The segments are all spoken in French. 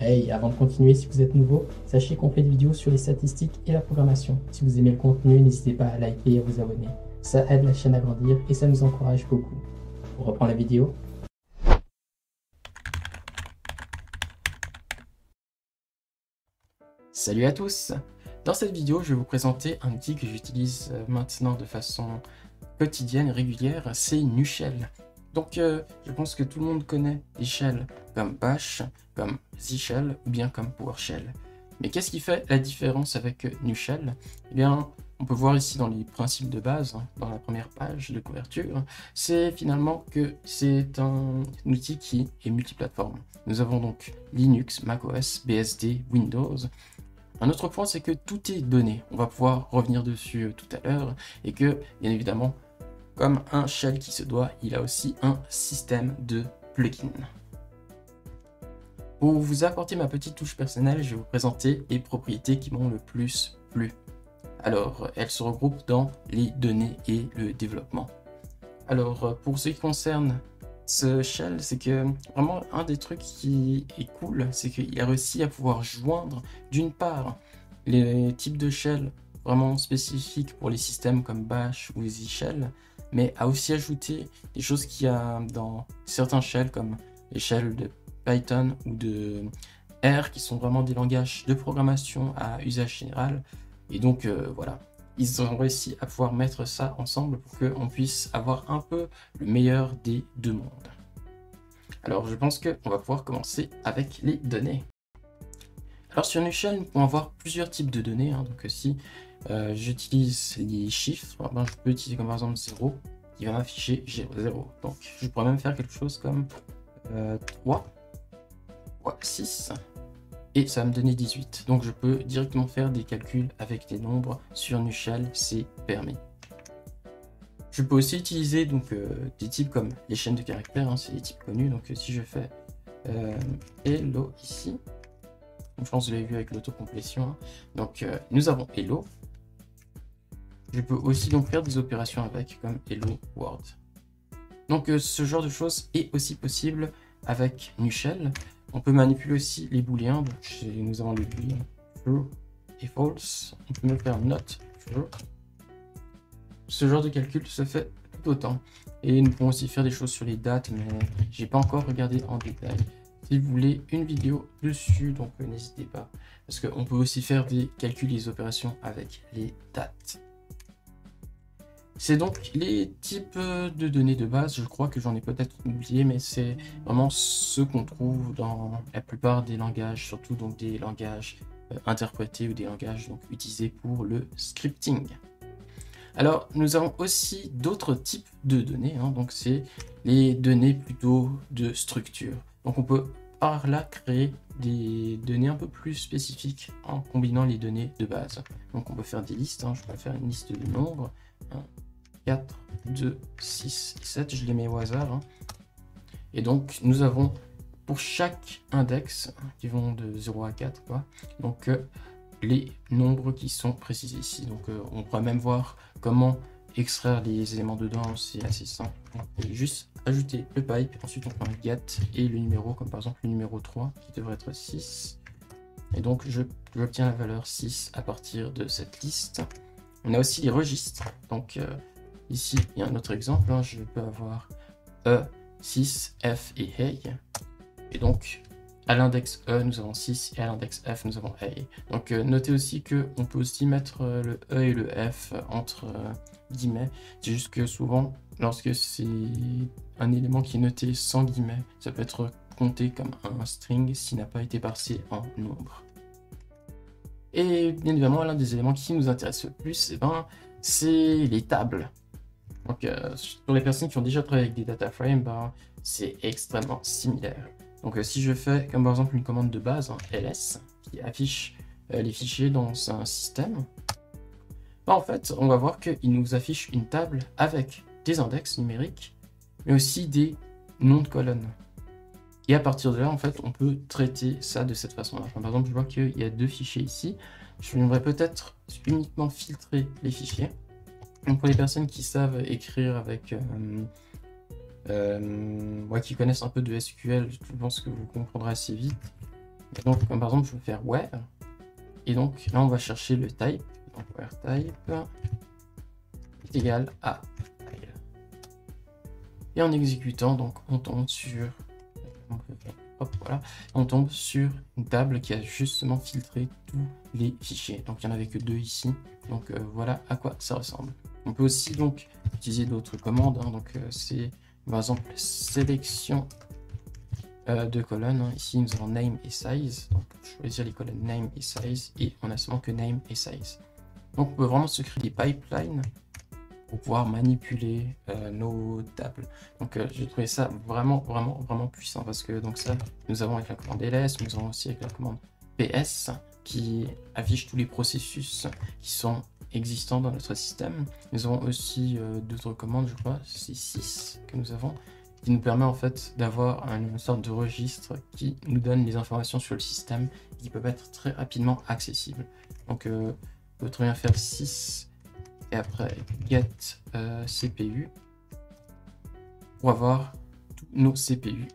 Hey, avant de continuer, si vous êtes nouveau, sachez qu'on fait des vidéos sur les statistiques et la programmation. Si vous aimez le contenu, n'hésitez pas à liker et à vous abonner. Ça aide la chaîne à grandir et ça nous encourage beaucoup. On reprend la vidéo. Salut à tous! Dans cette vidéo, je vais vous présenter un outil que j'utilise maintenant de façon quotidienne et régulière, c'est Nushell. Donc je pense que tout le monde connaît des shells comme Bash, comme Z-Shell ou bien comme PowerShell. Mais qu'est-ce qui fait la différence avec Nushell? Eh bien, on peut voir ici dans les principes de base, dans la première page de couverture, c'est finalement que c'est un outil qui est multiplateforme. Nous avons donc Linux, macOS, BSD, Windows. Un autre point, c'est que tout est donné. On va pouvoir revenir dessus tout à l'heure et que, bien évidemment, comme un shell qui se doit, il a aussi un système de plugins. Pour vous apporter ma petite touche personnelle, je vais vous présenter les propriétés qui m'ont le plus plu. Alors, elles se regroupent dans les données et le développement. Alors, pour ce qui concerne ce shell, c'est que vraiment un des trucs qui est cool, c'est qu'il a réussi à pouvoir joindre d'une part les types de shell vraiment spécifiques pour les systèmes comme Bash ou Z-Shell, mais a aussi ajouté des choses qu'il y a dans certains shells comme les shells de Python ou de R qui sont vraiment des langages de programmation à usage général. Et donc voilà, ils ont réussi à pouvoir mettre ça ensemble pour qu'on puisse avoir un peu le meilleur des deux mondes. Alors je pense qu'on va pouvoir commencer avec les données. Alors sur Nushell, nous pouvons avoir plusieurs types de données. Donc si j'utilise les chiffres, ben, je peux utiliser comme par exemple 0 qui va m'afficher 0. Donc je pourrais même faire quelque chose comme 3 fois 6 et ça va me donner 18. Donc je peux directement faire des calculs avec des nombres sur Nushell, c'est permis. Je peux aussi utiliser donc, des types comme les chaînes de caractères, c'est des types connus. Donc si je fais hello ici, donc, je pense que vous l'avez vu avec l'autocomplétion. Donc nous avons hello. Je peux aussi donc faire des opérations avec comme hello world. Donc ce genre de choses est aussi possible avec Nushell. On peut manipuler aussi les booléens. Donc nous avons le boolean true et false. On peut même faire not true. Ce genre de calcul se fait tout autant. Et nous pouvons aussi faire des choses sur les dates, mais j'ai pas encore regardé en détail. Si vous voulez une vidéo dessus, donc n'hésitez pas. Parce qu'on peut aussi faire des calculs et des opérations avec les dates. C'est donc les types de données de base. Je crois que j'en ai peut-être oublié, mais c'est vraiment ce qu'on trouve dans la plupart des langages, surtout donc des langages interprétés ou des langages donc, utilisés pour le scripting. Alors, nous avons aussi d'autres types de données, donc c'est les données plutôt de structure. Donc on peut par là créer des données un peu plus spécifiques en combinant les données de base. Donc on peut faire des listes, je peux faire une liste de nombres, 4, 2, 6, 7, je les mets au hasard. Et donc nous avons pour chaque index, qui vont de 0 à 4, donc les nombres qui sont précisés ici. Donc on pourra même voir comment extraire les éléments dedans, c'est assez simple. On peut juste ajouter le pipe, ensuite on prend un get et le numéro, comme par exemple le numéro 3 qui devrait être 6. Et donc j'obtiens la valeur 6 à partir de cette liste. On a aussi les registres. Donc ici il y a un autre exemple, je peux avoir E, 6, F et Hey. Et donc à l'index E, nous avons 6 et à l'index F, nous avons A. Donc notez aussi qu'on peut aussi mettre le E et le F entre guillemets. C'est juste que souvent, lorsque c'est un élément qui est noté sans guillemets, ça peut être compté comme un string s'il n'a pas été parsé en nombre. Et bien évidemment, l'un des éléments qui nous intéresse le plus, c'est les tables. Donc pour les personnes qui ont déjà travaillé avec des data frames, c'est extrêmement similaire. Donc si je fais comme par exemple une commande de base, ls, qui affiche les fichiers dans un système, en fait on va voir qu'il nous affiche une table avec des index numériques, mais aussi des noms de colonnes. Et à partir de là, en fait, on peut traiter ça de cette façon-là. Par exemple, je vois qu'il y a deux fichiers ici. Je voudrais peut-être uniquement filtrer les fichiers. Donc pour les personnes qui savent écrire avec... qui connaissent un peu de SQL, je pense que vous comprendrez assez vite. Et donc, comme par exemple, je vais faire where. Et donc, là, on va chercher le type. Donc, where type est égal à file. Et en exécutant, donc, on tombe sur... Hop, voilà. On tombe sur une table qui a justement filtré tous les fichiers. Donc, il n'y en avait que 2 ici. Donc, voilà à quoi ça ressemble. On peut aussi, donc, utiliser d'autres commandes. Hein. Donc, c'est, par exemple, sélection de colonnes. Hein. Ici, nous avons name et size. Donc, choisir les colonnes name et size. Et on a seulement que name et size. Donc, on peut vraiment se créer des pipelines pour pouvoir manipuler nos tables. Donc, j'ai trouvé ça vraiment puissant parce que donc ça, nous avons avec la commande ls, nous avons aussi avec la commande ps qui affiche tous les processus qui sont existants dans notre système. Nous avons aussi d'autres commandes, je crois, c'est 6 que nous avons, qui nous permet en fait d'avoir une sorte de registre qui nous donne les informations sur le système et qui peuvent être très rapidement accessibles. Donc on peut très bien faire 6 et après get CPU pour avoir tous nos CPU.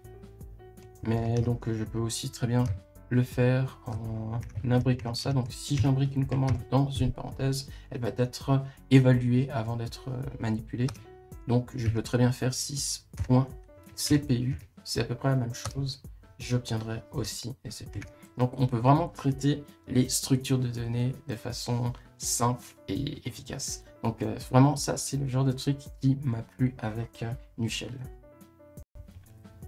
Mais donc je peux aussi très bien le faire en imbriquant ça. Donc si j'imbrique une commande dans une parenthèse, elle va être évaluée avant d'être manipulée. Donc je peux très bien faire 6.cpu, c'est à peu près la même chose, j'obtiendrai aussi les CPU. Donc on peut vraiment traiter les structures de données de façon simple et efficace. Donc vraiment ça c'est le genre de truc qui m'a plu avec Nushell.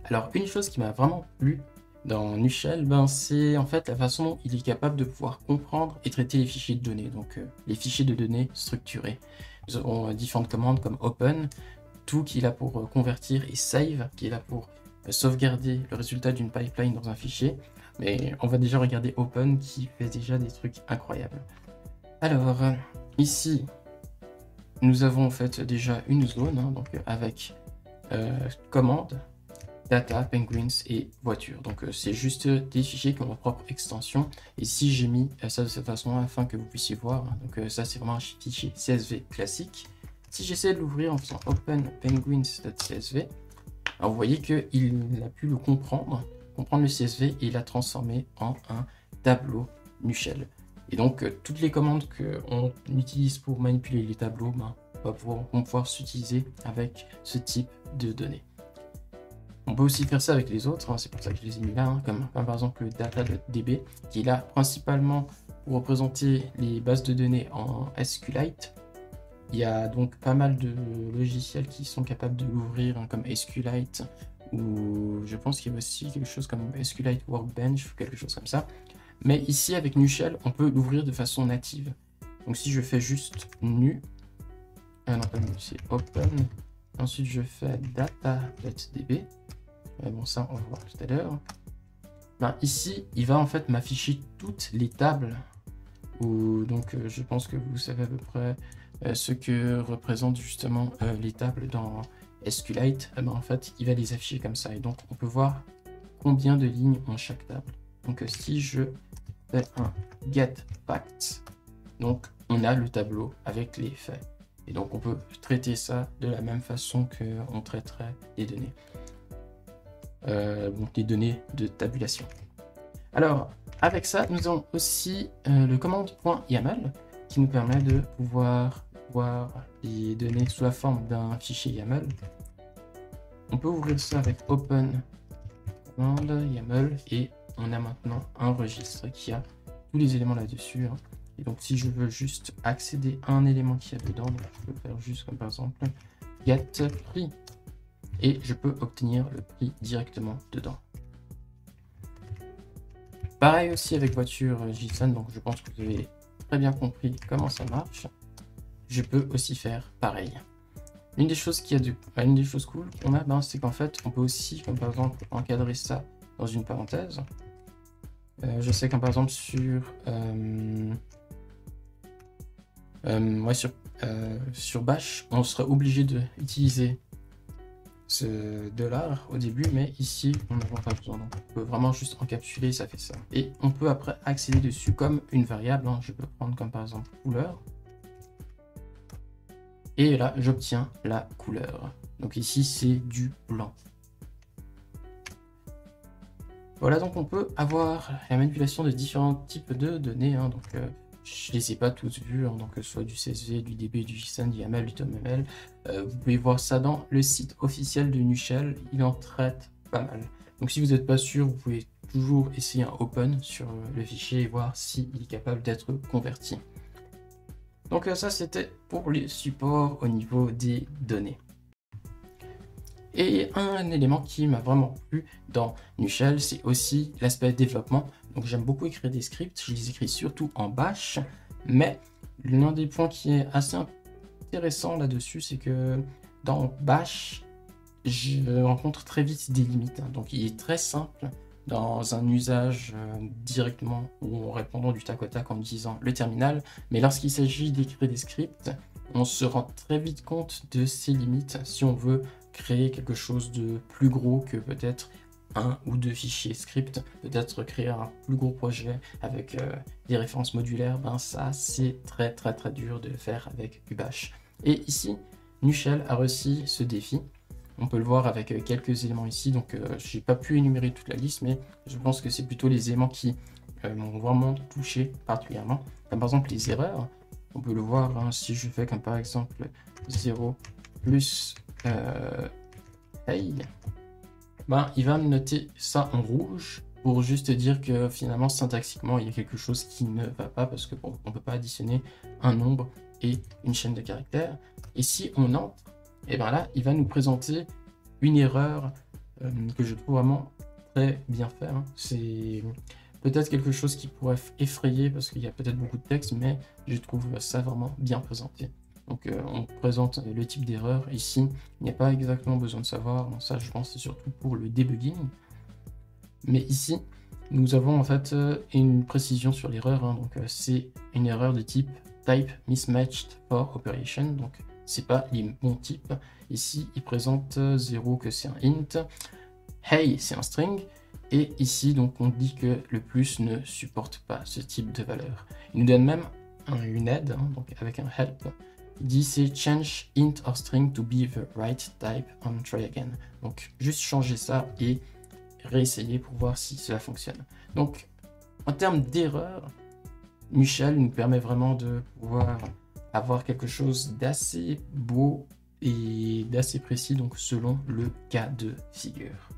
Alors une chose qui m'a vraiment plu dans Nushell, ben, c'est en fait la façon dont il est capable de pouvoir comprendre et traiter les fichiers de données, donc les fichiers de données structurés. Nous avons différentes commandes comme open, tout qui est là pour convertir, et save qui est là pour sauvegarder le résultat d'une pipeline dans un fichier. Mais on va déjà regarder open qui fait déjà des trucs incroyables. Alors ici nous avons en fait déjà une zone, hein, donc avec commande, data, penguins et voiture. Donc c'est juste des fichiers qui ont leur propre extension. Et si j'ai mis ça de cette façon afin que vous puissiez voir, hein, donc ça c'est vraiment un fichier CSV classique. Si j'essaie de l'ouvrir en faisant open penguins.csv, alors vous voyez qu'il a pu le comprendre le CSV et il l'a transformé en un tableau Nushell. Et donc toutes les commandes qu'on utilise pour manipuler les tableaux vont pouvoir s'utiliser avec ce type de données. On peut aussi faire ça avec les autres, hein, c'est pour ça que je les ai mis là, hein, comme par exemple le data.db, qui est là principalement pour représenter les bases de données en SQLite. Il y a donc pas mal de logiciels qui sont capables de l'ouvrir, hein, comme SQLite, ou je pense qu'il y a aussi quelque chose comme SQLite Workbench, ou quelque chose comme ça. Mais ici, avec Nushell, on peut l'ouvrir de façon native. Donc si je fais juste nu, non pas nu, c'est open, ensuite je fais data.db, bon ça on va voir tout à l'heure. Ben, ici, il va en fait m'afficher toutes les tables, donc je pense que vous savez à peu près ce que représentent justement les tables dans SQLite. Ben, en fait, il va les afficher comme ça, et donc on peut voir combien de lignes ont chaque table. Donc si je fais un get facts, donc on a le tableau avec les faits. Et donc on peut traiter ça de la même façon qu'on traiterait les données. Donc les données de tabulation. Alors avec ça, nous avons aussi le commande.yaml qui nous permet de pouvoir voir les données sous la forme d'un fichier YAML. On peut ouvrir ça avec open commande YAML et on a maintenant un registre qui a tous les éléments là-dessus. Hein. Et donc si je veux juste accéder à un élément qui y a dedans, donc je peux faire juste comme par exemple get prix et je peux obtenir le prix directement dedans. Pareil aussi avec voiture JSON, donc je pense que vous avez très bien compris comment ça marche. Je peux aussi faire pareil. Une des choses cool qu'on a, c'est qu'en fait on peut aussi, comme par exemple, encadrer ça dans une parenthèse. Je sais qu'un par exemple sur sur Bash, on serait obligé d'utiliser ce $, au début, mais ici on n'en a pas besoin, donc on peut vraiment juste encapsuler, ça fait ça. Et on peut après accéder dessus comme une variable, hein. Je peux prendre comme par exemple couleur, et là j'obtiens la couleur. Donc ici c'est du blanc. Voilà, donc on peut avoir la manipulation de différents types de données. Donc, je ne les ai pas tous vus, donc que ce soit du CSV, du DB, du JSON, du YAML, du TOML. Vous pouvez voir ça dans le site officiel de Nushell. Il en traite pas mal. Donc si vous n'êtes pas sûr, vous pouvez toujours essayer un open sur le fichier et voir s'il est capable d'être converti. Donc ça, c'était pour les supports au niveau des données. Et un élément qui m'a vraiment plu dans Nushell, c'est aussi l'aspect développement. Donc j'aime beaucoup écrire des scripts, je les écris surtout en bash, mais l'un des points qui est assez intéressant là-dessus, c'est que dans bash, je rencontre très vite des limites. Donc il est très simple dans un usage directement ou en répondant du tac au tac en utilisant le terminal, mais lorsqu'il s'agit d'écrire des scripts, on se rend très vite compte de ses limites si on veut créer quelque chose de plus gros que peut-être un ou deux fichiers script, peut-être créer un plus gros projet avec des références modulaires. Ça c'est très dur de le faire avec Ubash. Et ici, Nushell a réussi ce défi. On peut le voir avec quelques éléments ici, donc j'ai pas pu énumérer toute la liste, mais je pense que c'est plutôt les éléments qui m'ont vraiment touché particulièrement. Comme par exemple les erreurs, on peut le voir si je fais comme par exemple 0 plus hey, il va me noter ça en rouge pour juste dire que finalement syntaxiquement il y a quelque chose qui ne va pas parce que bon, on peut pas additionner un nombre et une chaîne de caractères. Et si on entre, et là il va nous présenter une erreur que je trouve vraiment très bien fait. C'est peut-être quelque chose qui pourrait effrayer parce qu'il y a peut-être beaucoup de texte, mais je trouve ça vraiment bien présenté. Donc on présente le type d'erreur. Ici, il n'y a pas exactement besoin de savoir. Donc, ça, je pense, c'est surtout pour le debugging. Mais ici, nous avons en fait une précision sur l'erreur. Donc c'est une erreur de type type mismatched for operation. Donc c'est pas les bons types. Ici, il présente 0 que c'est un int. Hey, c'est un string. Et ici, donc, on dit que le plus ne supporte pas ce type de valeur. Il nous donne même une aide, donc avec un help. Il dit c'est change int or string to be the right type and try again. Donc, juste changer ça et réessayer pour voir si cela fonctionne. Donc, en termes d'erreur, Nushell nous permet vraiment de pouvoir avoir quelque chose d'assez beau et d'assez précis, donc selon le cas de figure.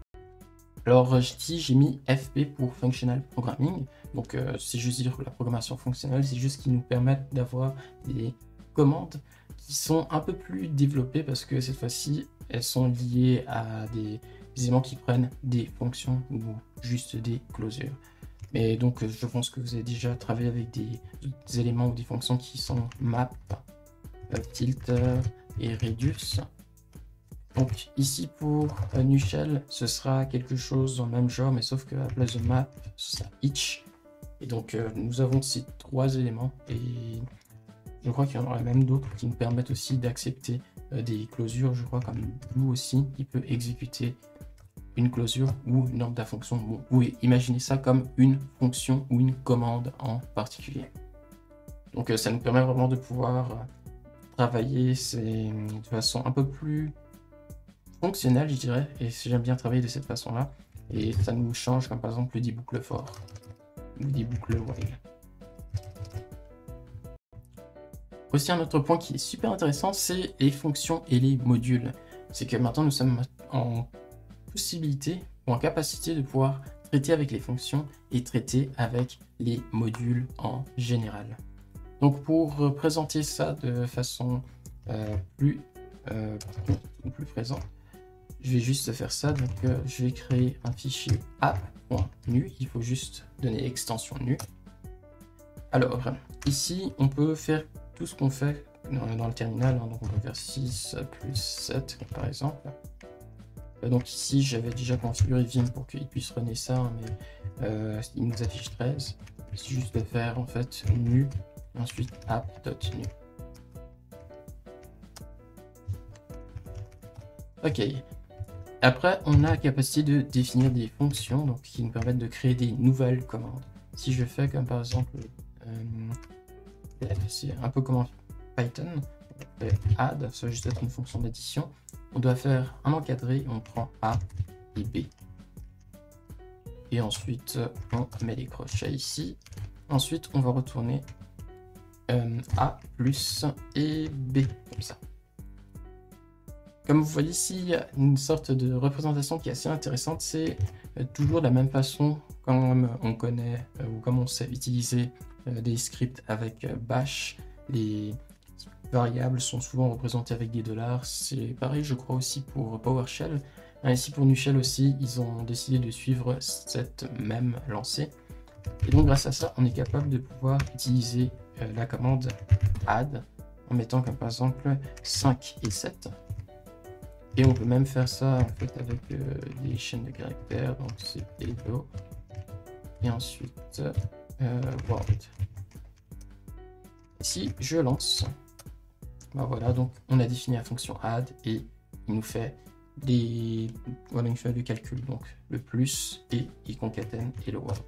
Alors ici j'ai mis FP pour Functional Programming, donc c'est juste dire la programmation fonctionnelle, c'est juste qui nous permettent d'avoir des commandes qui sont un peu plus développées parce que cette fois-ci elles sont liées à des éléments qui prennent des fonctions ou juste des closures. Mais donc je pense que vous avez déjà travaillé avec des éléments ou des fonctions qui sont map, tilt et reduce. Donc ici pour Nushell, ce sera quelque chose dans le même genre, mais sauf qu'à la place de map, ce sera each. Et donc nous avons ces trois éléments et je crois qu'il y en aura même d'autres qui nous permettent aussi d'accepter des closures. Je crois comme blue aussi, qui peut exécuter une closure ou une ordre de la fonction. Bon, vous pouvez imaginer ça comme une fonction ou une commande en particulier. Donc ça nous permet vraiment de pouvoir travailler de façon un peu plus fonctionnelle, je dirais, et j'aime bien travailler de cette façon-là. Et ça nous change, comme par exemple le deboucle for ou deboucle while. Aussi un autre point qui est super intéressant, c'est les fonctions et les modules. C'est que maintenant nous sommes en possibilité ou en capacité de pouvoir traiter avec les fonctions et traiter avec les modules en général. Donc pour présenter ça de façon plus présente, je vais juste faire ça. Donc je vais créer un fichier app.nu, il faut juste donner l'extension nu. Alors ici on peut faire tout ce qu'on fait dans le terminal, donc on peut faire 6 plus 7 par exemple. Donc ici j'avais déjà configuré Vim pour qu'il puisse runner ça, mais il nous affiche 13. C'est juste de faire en fait nu et ensuite app.nu. Ok. Après on a la capacité de définir des fonctions donc qui nous permettent de créer des nouvelles commandes. Si je fais comme par exemple c'est un peu comme en Python, on fait add, ça va juste être une fonction d'addition. On doit faire un encadré, on prend A et B. Et ensuite, on met les crochets ici. Ensuite, on va retourner A plus et B, comme ça. Comme vous voyez ici, il y a une sorte de représentation qui est assez intéressante. C'est toujours de la même façon comme on connaît ou comme on sait utiliser des scripts avec bash. Les variables sont souvent représentées avec des $. C'est pareil, je crois, aussi pour PowerShell. Ici, pour NuShell aussi, ils ont décidé de suivre cette même lancée. Et donc, grâce à ça, on est capable de pouvoir utiliser la commande add en mettant comme par exemple 5 et 7. Et on peut même faire ça en fait avec des chaînes de caractères, donc c'est hello et ensuite word. Si je lance, ben voilà, donc on a défini la fonction add et il nous fait le calcul, donc le plus et il concatène hello world.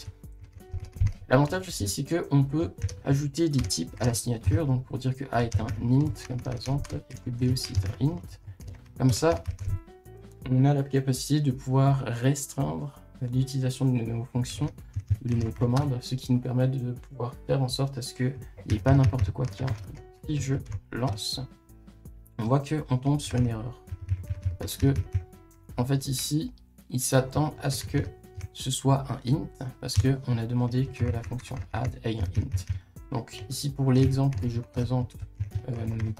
L'avantage aussi, c'est qu'on peut ajouter des types à la signature, donc pour dire que A est un int, comme par exemple, et que B aussi est un int. Comme ça, on a la capacité de pouvoir restreindre l'utilisation de nos fonctions ou de nos commandes, ce qui nous permet de pouvoir faire en sorte à ce qu'il n'y ait pas n'importe quoi qui entre. Si je lance, on voit qu'on tombe sur une erreur. Parce que, en fait, ici, il s'attend à ce que ce soit un int, parce qu'on a demandé que la fonction add ait un int. Donc, ici, pour l'exemple que je présente,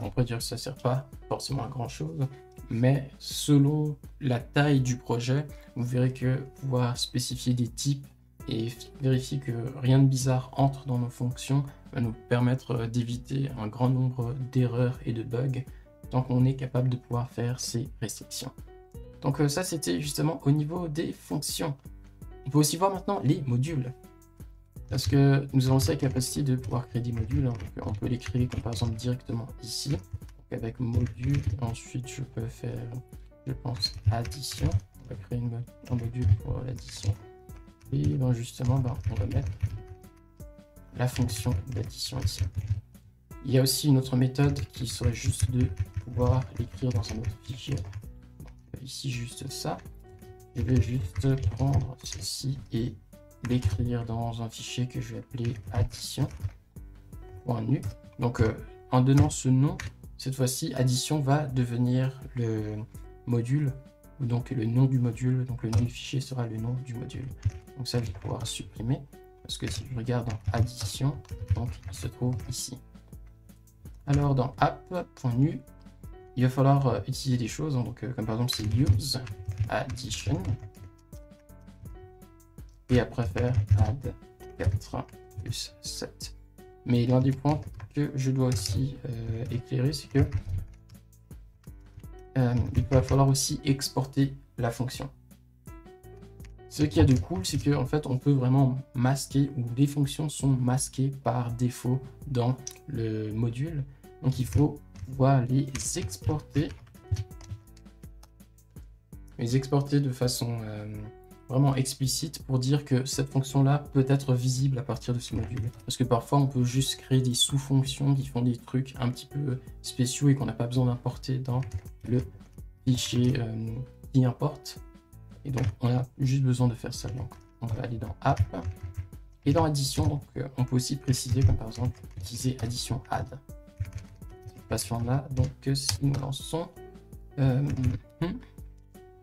on peut dire que ça ne sert pas forcément à grand chose, mais selon la taille du projet, vous verrez que pouvoir spécifier des types et vérifier que rien de bizarre entre dans nos fonctions va nous permettre d'éviter un grand nombre d'erreurs et de bugs tant qu'on est capable de pouvoir faire ces restrictions. Donc ça, c'était justement au niveau des fonctions. On peut aussi voir maintenant les modules. Parce que nous avons aussi la capacité de pouvoir créer des modules. Donc on peut les créer comme par exemple directement ici. Donc avec module, ensuite je peux faire, je pense, addition. On va créer un module pour l'addition. Et ben justement, on va mettre la fonction d'addition ici. Il y a aussi une autre méthode qui serait juste de pouvoir l'écrire dans un autre fichier. Donc, ici, juste ça. Je vais juste prendre ceci et l'écrire dans un fichier que je vais appeler addition.nu. Donc en donnant ce nom, cette fois-ci addition va devenir le module, ou donc le nom du module, donc le nom du fichier sera le nom du module. Donc ça, je vais pouvoir supprimer, parce que si je regarde dans addition, donc il se trouve ici. Alors dans app.nu, il va falloir utiliser des choses, donc comme par exemple c'est use addition, et après faire add 4 plus 7. Mais l'un des points que je dois aussi éclairer, c'est que il va falloir aussi exporter la fonction. Ce qu'il y a de cool, c'est qu'en fait, on peut vraiment masquer, ou les fonctions sont masquées par défaut dans le module. Donc il faut pouvoir les exporter de façon vraiment explicite pour dire que cette fonction-là peut être visible à partir de ce module. Parce que parfois, on peut juste créer des sous-fonctions qui font des trucs un petit peu spéciaux et qu'on n'a pas besoin d'importer dans le fichier qui importe. Et donc, on a juste besoin de faire ça. Donc, on va aller dans App. Et dans Addition, donc, on peut aussi préciser, comme par exemple, utiliser Addition Add. Là, donc, si nous lançons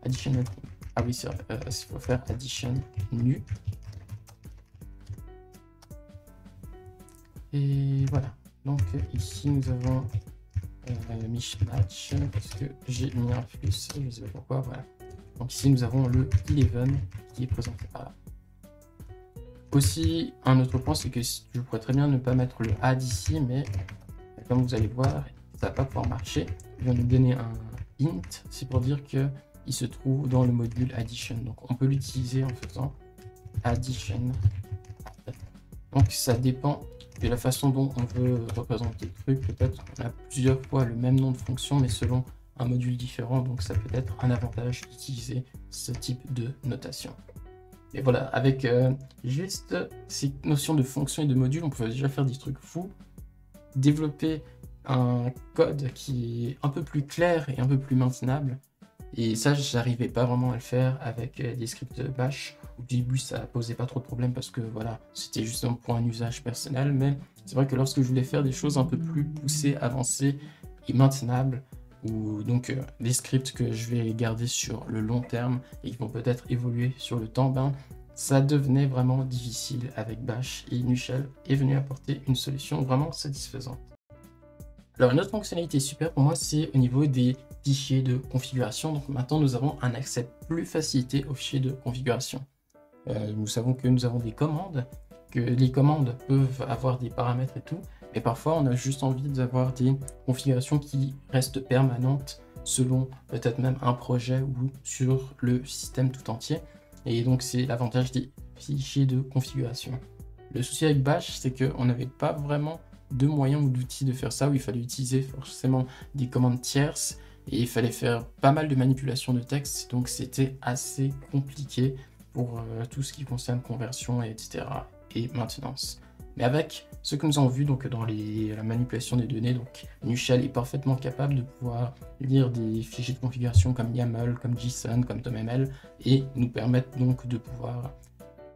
Addition. Ah oui, c'est vrai, il faut faire Addition nu. Et voilà. Donc, ici, nous avons Mishmatch, parce que j'ai mis un plus, je ne sais pas pourquoi, voilà. Donc ici, nous avons le 11 qui est présenté par là. Aussi, un autre point, c'est que je pourrais très bien ne pas mettre le add ici, mais comme vous allez voir, ça va pas pouvoir marcher. Il va nous donner un int, c'est pour dire qu'il se trouve dans le module addition. Donc on peut l'utiliser en faisant addition. Donc ça dépend de la façon dont on veut représenter le truc. Peut-être qu'on a plusieurs fois le même nom de fonction, mais selon un module différent, donc ça peut être un avantage d'utiliser ce type de notation. Et voilà, avec juste ces notions de fonction et de module, on peut déjà faire des trucs fous, développer un code qui est un peu plus clair et un peu plus maintenable. Et ça, j'arrivais pas vraiment à le faire avec des scripts bash. Au début, ça posait pas trop de problème parce que voilà, c'était justement pour un usage personnel, mais c'est vrai que lorsque je voulais faire des choses un peu plus poussées, avancées et maintenables, ou donc des scripts que je vais garder sur le long terme et qui vont peut-être évoluer sur le temps, ben, ça devenait vraiment difficile avec Bash, et Nushell est venu apporter une solution vraiment satisfaisante. Alors une autre fonctionnalité super pour moi, c'est au niveau des fichiers de configuration. Donc maintenant nous avons un accès plus facilité aux fichiers de configuration. Nous savons que nous avons des commandes, que les commandes peuvent avoir des paramètres et tout, mais parfois on a juste envie d'avoir des configurations qui restent permanentes selon peut-être même un projet ou sur le système tout entier. Et donc c'est l'avantage des fichiers de configuration. Le souci avec Bash, c'est qu'on n'avait pas vraiment de moyens ou d'outils de faire ça, où il fallait utiliser forcément des commandes tierces et il fallait faire pas mal de manipulation de texte, donc c'était assez compliqué pour tout ce qui concerne conversion, etc. et maintenance. Mais avec ce que nous avons vu donc dans la manipulation des données, donc Nushell est parfaitement capable de pouvoir lire des fichiers de configuration comme YAML, comme JSON, comme TOML, et nous permettre donc de pouvoir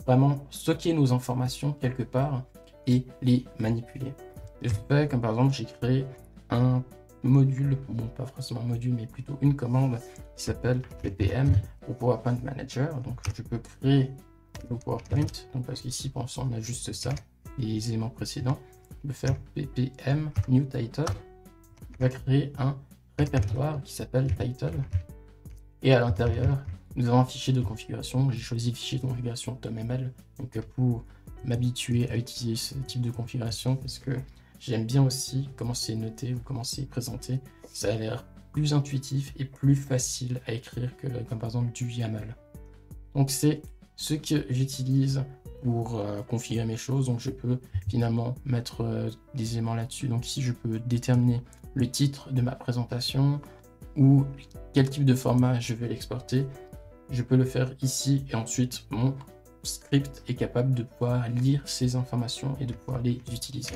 vraiment stocker nos informations quelque part et les manipuler. Je fais comme par exemple j'ai créé un module, bon pas forcément un module mais plutôt une commande qui s'appelle ppm au PowerPoint Manager. Donc je peux créer le PowerPoint, donc parce qu'ici pour l'instant on a juste ça, les éléments précédents. Je peux faire ppm new title, on va créer un répertoire qui s'appelle title et à l'intérieur nous avons un fichier de configuration. J'ai choisi le fichier de configuration TOML donc pour m'habituer à utiliser ce type de configuration parce que j'aime bien aussi comment c'est noté ou comment c'est présenté. Ça a l'air plus intuitif et plus facile à écrire que comme par exemple du YAML. Donc c'est ce que j'utilise pour configurer mes choses. Donc je peux finalement mettre des éléments là-dessus. Donc ici je peux déterminer le titre de ma présentation ou quel type de format je vais l'exporter. Je peux le faire ici et ensuite mon script est capable de pouvoir lire ces informations et de pouvoir les utiliser.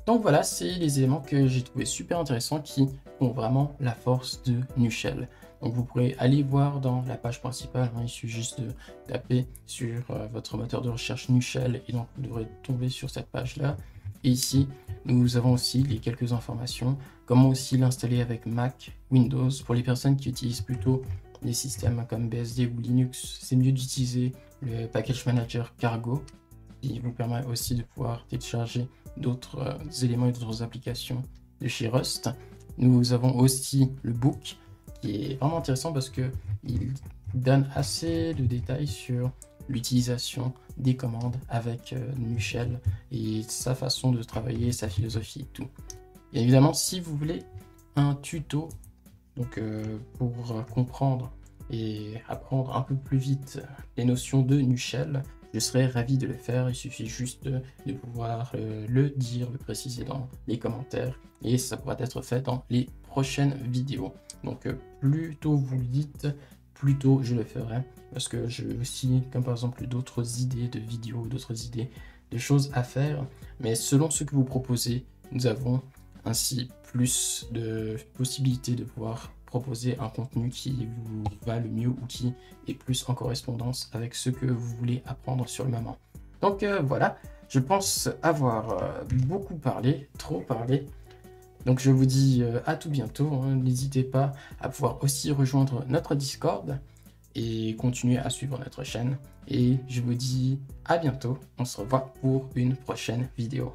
Donc voilà, c'est les éléments que j'ai trouvé super intéressants qui ont vraiment la force de Nushell. Donc vous pourrez aller voir dans la page principale, il suffit juste de taper sur votre moteur de recherche Nushell et donc vous devrez tomber sur cette page là. Et ici, nous avons aussi les quelques informations, comment aussi l'installer avec Mac, Windows. Pour les personnes qui utilisent plutôt des systèmes comme BSD ou Linux, c'est mieux d'utiliser le Package Manager Cargo, qui vous permet aussi de pouvoir télécharger d'autres éléments et d'autres applications de chez Rust. Nous avons aussi le book, qui est vraiment intéressant parce qu'il donne assez de détails sur l'utilisation des commandes avec Nushell et sa façon de travailler, sa philosophie et tout. Et évidemment, si vous voulez un tuto donc, pour comprendre et apprendre un peu plus vite les notions de Nushell, je serais ravi de le faire. Il suffit juste de pouvoir le dire, le préciser dans les commentaires et ça pourra être fait dans les prochaines vidéos. Donc plus tôt vous le dites, plus tôt je le ferai parce que j'ai aussi, comme par exemple d'autres idées de vidéos, d'autres idées de choses à faire. Mais selon ce que vous proposez, nous avons ainsi plus de possibilités de pouvoir proposer un contenu qui vous va le mieux ou qui est plus en correspondance avec ce que vous voulez apprendre sur le moment. Donc voilà, je pense avoir beaucoup parlé, trop parlé. Donc je vous dis à tout bientôt, hein. N'hésitez pas à pouvoir aussi rejoindre notre Discord et continuer à suivre notre chaîne. Et je vous dis à bientôt, on se revoit pour une prochaine vidéo.